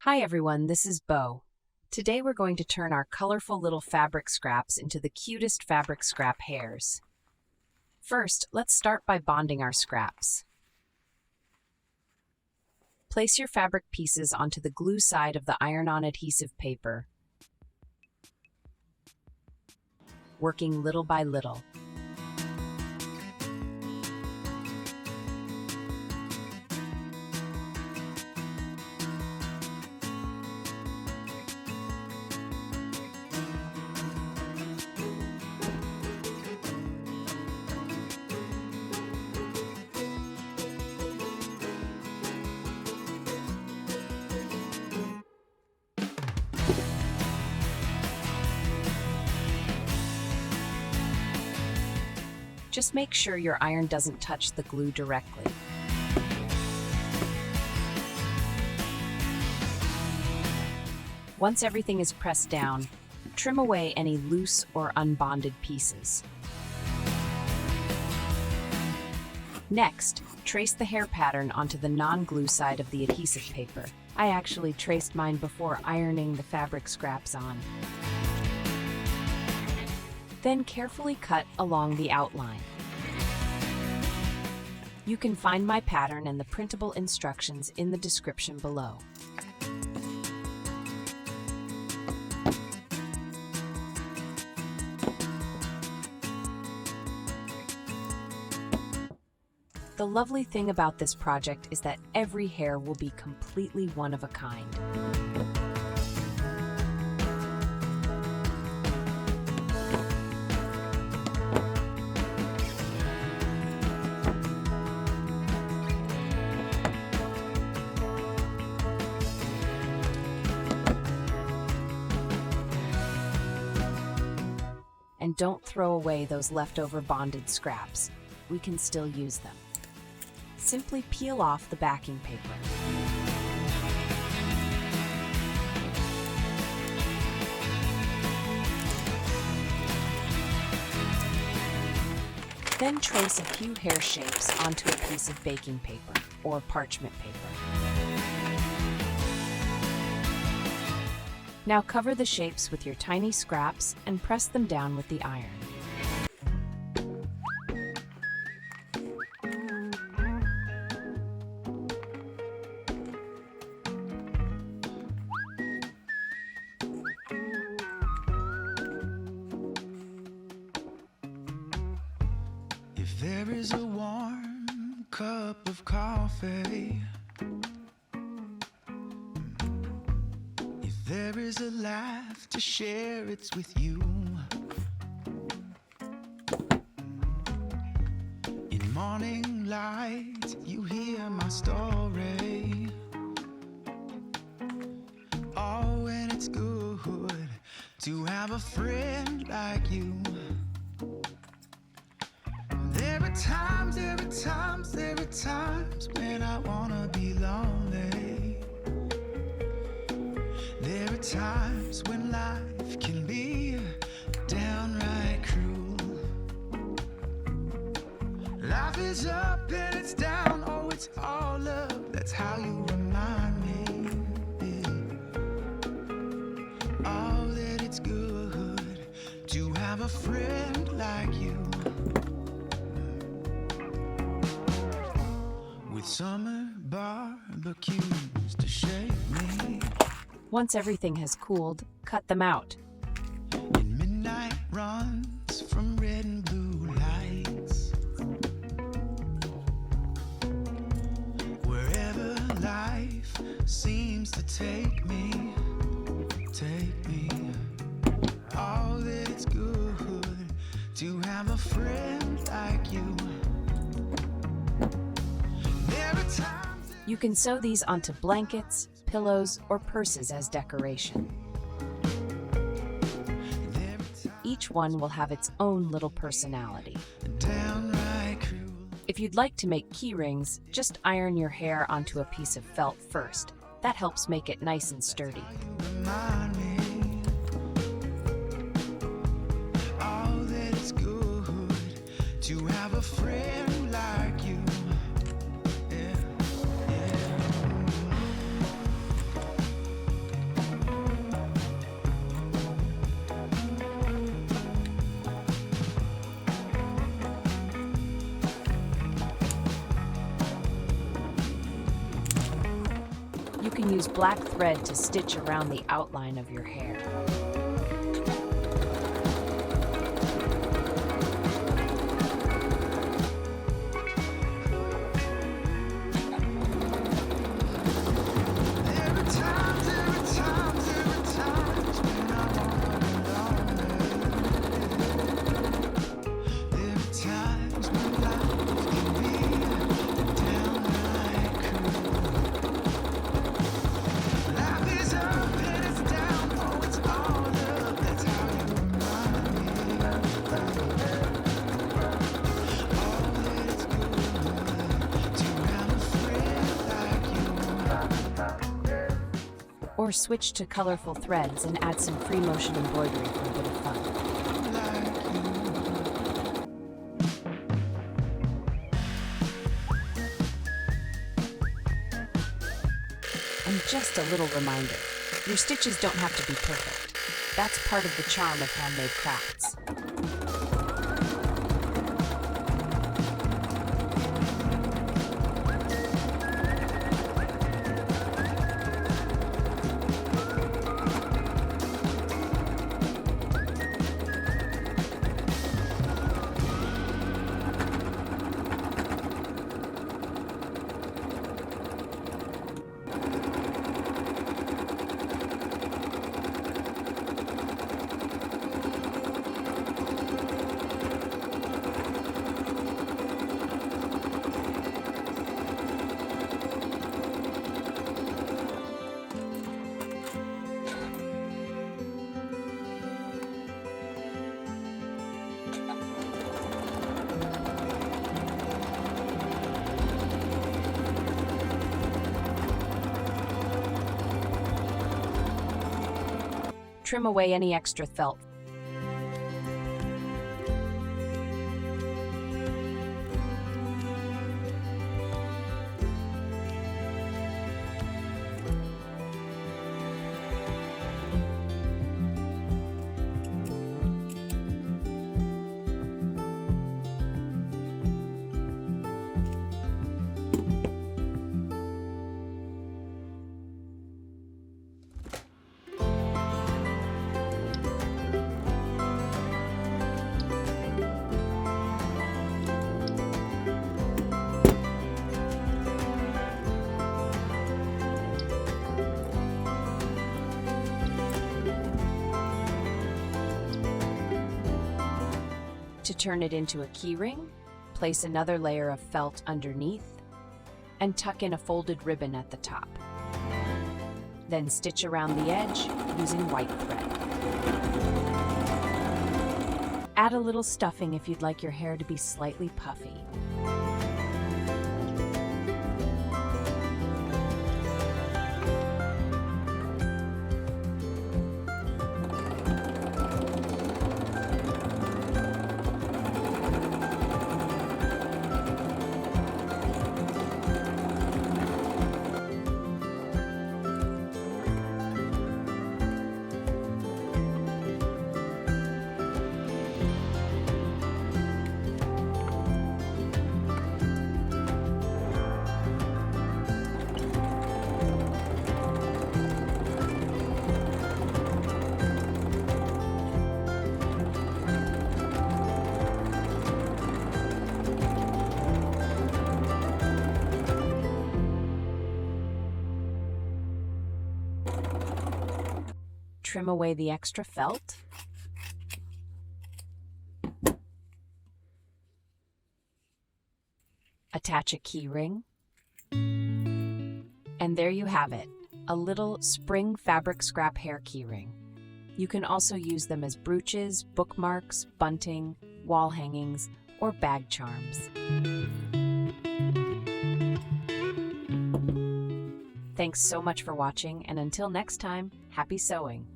Hi everyone, this is Bo. Today we're going to turn our colorful little fabric scraps into the cutest fabric scrap hares. First, let's start by bonding our scraps. Place your fabric pieces onto the glue side of the iron-on adhesive paper, working little by little. Just make sure your iron doesn't touch the glue directly. Once everything is pressed down, trim away any loose or unbonded pieces. Next, trace the hair pattern onto the non-glue side of the adhesive paper. I actually traced mine before ironing the fabric scraps on. Then carefully cut along the outline. You can find my pattern and the printable instructions in the description below. The lovely thing about this project is that every hare will be completely one of a kind. And don't throw away those leftover bonded scraps. We can still use them. Simply peel off the backing paper. Then trace a few hair shapes onto a piece of baking paper or parchment paper. Now cover the shapes with your tiny scraps and press them down with the iron. If there is a warm cup of coffee, there is a laugh to share, it's with you. In morning light, you hear my story. Oh, and it's good to have a friend like you. There are times when I wanna be lonely. There are times when life can be downright cruel. Life is up and it's down, oh, it's all love. That's how you remind me, oh, that it's good to have a friend like you. With summer barbecues to shake me. Once everything has cooled, cut them out. And midnight runs from red and blue lights. Wherever life seems to take me. Oh, that it's good to have a friend like you. There are times You can sew these onto blankets, pillows, or purses as decoration. Each one will have its own little personality. If you'd like to make keyrings, just iron your hair onto a piece of felt first. That helps make it nice and sturdy. Oh, that it's good to have a friend like you. can use black thread to stitch around the outline of your hair. Or switch to colorful threads and add some free motion embroidery for a bit of fun. And just a little reminder, your stitches don't have to be perfect. That's part of the charm of handmade crafts. Trim away any extra felt. To turn it into a keyring, place another layer of felt underneath and tuck in a folded ribbon at the top. Then stitch around the edge using white thread. Add a little stuffing if you'd like your hair to be slightly puffy. Trim away the extra felt. Attach a key ring. And there you have it, a little spring fabric scrap hair keyring. You can also use them as brooches, bookmarks, bunting, wall hangings, or bag charms. Thanks so much for watching, and until next time, happy sewing!